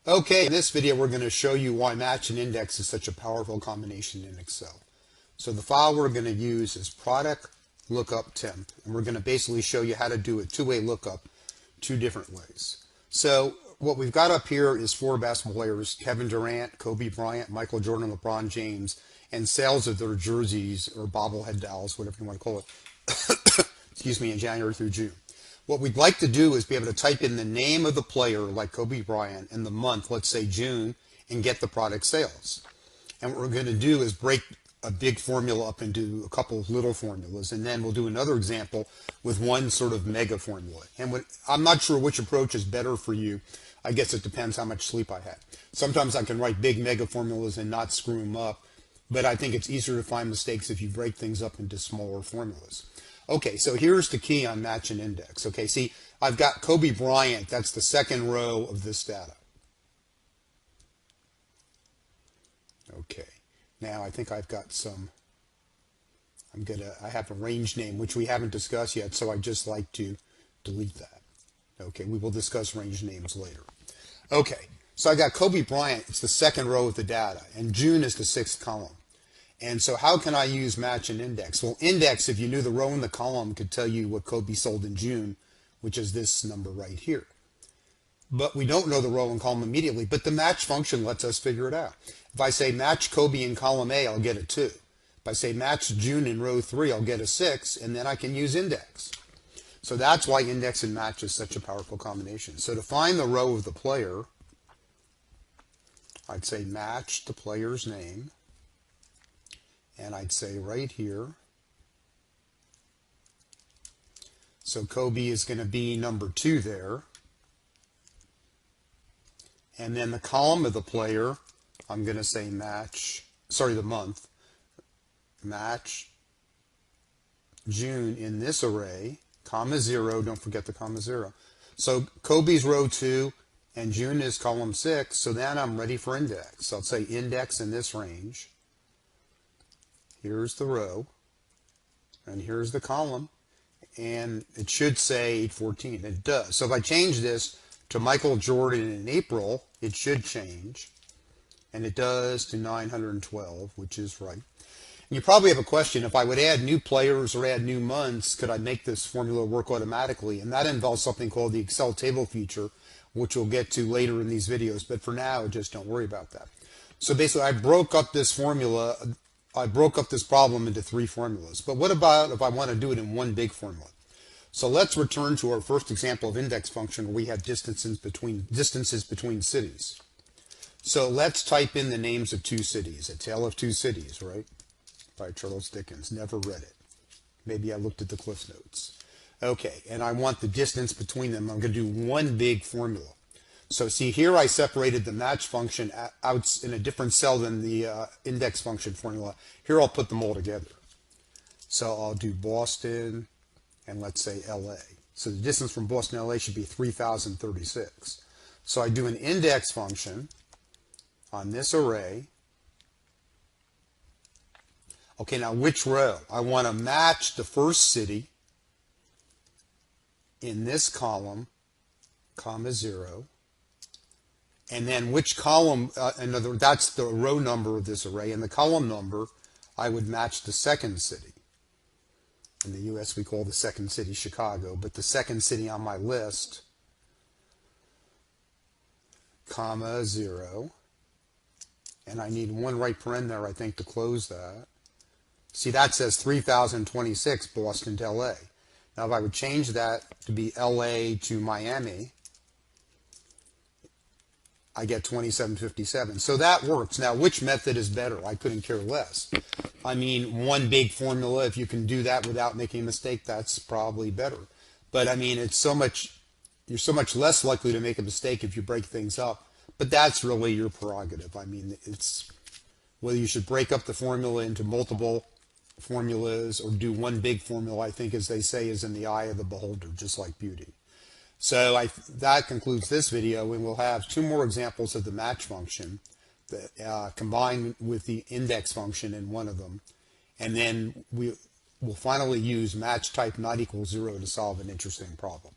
Okay, in this video we're going to show you why match and index is such a powerful combination in Excel. So the file we're going to use is product lookup temp, and we're going to basically show you how to do a two-way lookup two different ways. So what we've got up here is four basketball players: Kevin Durant, Kobe Bryant, Michael Jordan, LeBron James, and sales of their jerseys or bobblehead dolls, whatever you want to call it, excuse me, in January through June. What we'd like to do is be able to type in the name of the player, like Kobe Bryant, and the month, let's say June, and get the product sales. And what we're going to do is break a big formula up into a couple of little formulas, and then we'll do another example with one sort of mega formula. And I'm not sure which approach is better for you. I guess it depends how much sleep I had. Sometimes I can write big mega formulas and not screw them up, but I think it's easier to find mistakes if you break things up into smaller formulas. Okay, so here's the key on match and index. Okay, see, I've got Kobe Bryant. That's the second row of this data. Okay, now I think I've got some, I have a range name, which we haven't discussed yet, so I'd just like to delete that. Okay, we will discuss range names later. Okay, so I got Kobe Bryant. It's the second row of the data, and June is the sixth column. And so how can I use match and index? Well, index, if you knew the row and the column, could tell you what Kobe sold in June, which is this number right here. But we don't know the row and column immediately, but the match function lets us figure it out. If I say match Kobe in column A, I'll get a 2. If I say match June in row 3, I'll get a 6, and then I can use index. So that's why index and match is such a powerful combination. So to find the row of the player, I'd say match the player's name. And I'd say right here, so Kobe is going to be number 2 there. And then the column of the player, I'm going to say match, the month, match June in this array, comma 0, don't forget the comma 0. So Kobe's row 2 and June is column 6, so then I'm ready for index. So I'll say index in this range. Here's the row, and here's the column, and it should say 814. It does. So if I change this to Michael Jordan in April, it should change, and it does to 912, which is right. And you probably have a question: if I would add new players or add new months, could I make this formula work automatically? And that involves something called the Excel table feature, which we'll get to later in these videos, but for now, just don't worry about that. So basically, I broke up this problem into 3 formulas. But what about if I want to do it in one big formula? So let's return to our first example of index function where we have distances between cities. So let's type in the names of 2 cities. A Tale of Two Cities, right? By Charles Dickens. Never read it. Maybe I looked at the Cliff Notes. Okay, and I want the distance between them. I'm going to do one big formula. So see, here I separated the match function out in a different cell than the index function formula. Here I'll put them all together. So I'll do Boston and let's say LA. So the distance from Boston to LA should be 3,036. So I do an index function on this array. Okay, now which row? I want to match the first city in this column, comma 0. And then which column, that's the row number of this array, and the column number, I would match the second city. In the U.S. we call the second city Chicago, but the second city on my list, comma 0. And I need one right paren there, I think, to close that. See, that says 3,026 Boston to LA. Now if I would change that to be LA to Miami, I get 2757. So that works. Now, which method is better? I couldn't care less. I mean, one big formula, if you can do that without making a mistake, that's probably better. But I mean, you're so much less likely to make a mistake if you break things up. But that's really your prerogative. I mean, it's whether you should break up the formula into multiple formulas or do one big formula, I think, as they say, is in the eye of the beholder, just like beauty. So that concludes this video, and we'll have 2 more examples of the match function that combined with the index function in one of them. And then we'll finally use match type not equal 0 to solve an interesting problem.